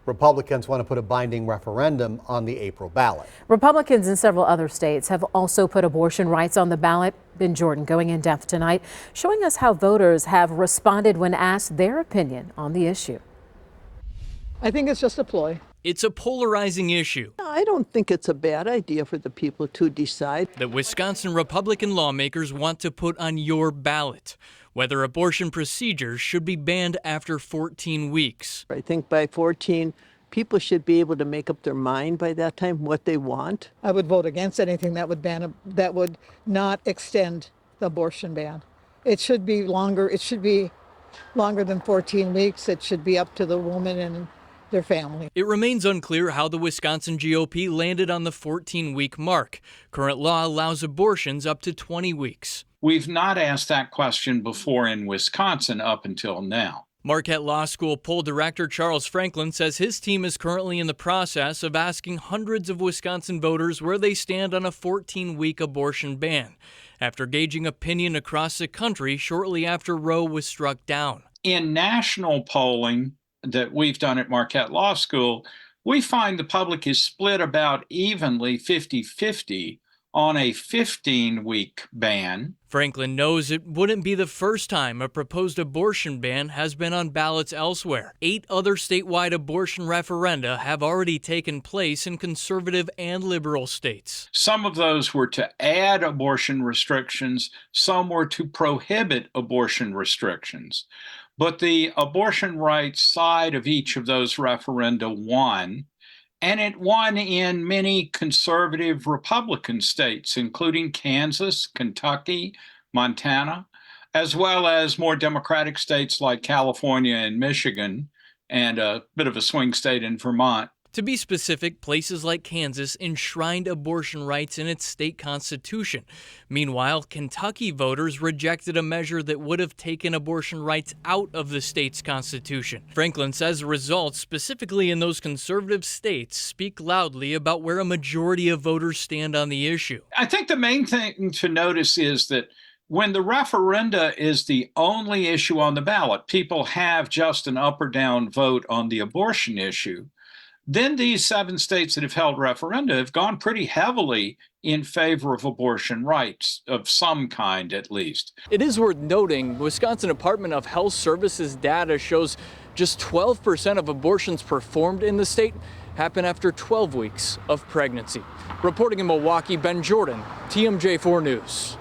Republicans want to put a binding referendum on the April ballot. Republicans in several other states have also put abortion rights on the ballot. Ben Jordan going in depth tonight, showing us how voters have responded when asked their opinion on the issue. I think it's just a ploy. It's a polarizing issue. I don't think it's a bad idea for the people to decide that Wisconsin Republican lawmakers want to put on your ballot, whether abortion procedures should be banned after 14 weeks. I think by 14, people should be able to make up their mind by that time what they want. I would vote against anything that would not extend the abortion ban. It should be longer. It should be longer than 14 weeks. It should be up to the woman and their family. It remains unclear how the Wisconsin GOP landed on the 14-week mark. Current law allows abortions up to 20 weeks. We've not asked that question before in Wisconsin up until now. Marquette Law School poll director Charles Franklin says his team is currently in the process of asking hundreds of Wisconsin voters where they stand on a 14-week abortion ban, after gauging opinion across the country shortly after Roe was struck down. In national polling that we've done at Marquette Law School, we find the public is split about evenly 50-50 on a 15-week ban. Franklin knows it wouldn't be the first time a proposed abortion ban has been on ballots elsewhere. 8 other statewide abortion referenda have already taken place in conservative and liberal states. Some of those were to add abortion restrictions, some were to prohibit abortion restrictions. But the abortion rights side of each of those referenda won, and it won in many conservative Republican states, including Kansas, Kentucky, Montana, as well as more Democratic states like California and Michigan, and a bit of a swing state in Vermont. To be specific, places like Kansas enshrined abortion rights in its state constitution. Meanwhile, Kentucky voters rejected a measure that would have taken abortion rights out of the state's constitution. Franklin says results, specifically in those conservative states, speak loudly about where a majority of voters stand on the issue. I think the main thing to notice is that when the referenda is the only issue on the ballot, people have just an up or down vote on the abortion issue. Then these 7 states that have held referenda have gone pretty heavily in favor of abortion rights, of some kind at least. It is worth noting, Wisconsin Department of Health Services data shows just 12% of abortions performed in the state happen after 12 weeks of pregnancy. Reporting in Milwaukee, Ben Jordan, TMJ4 News.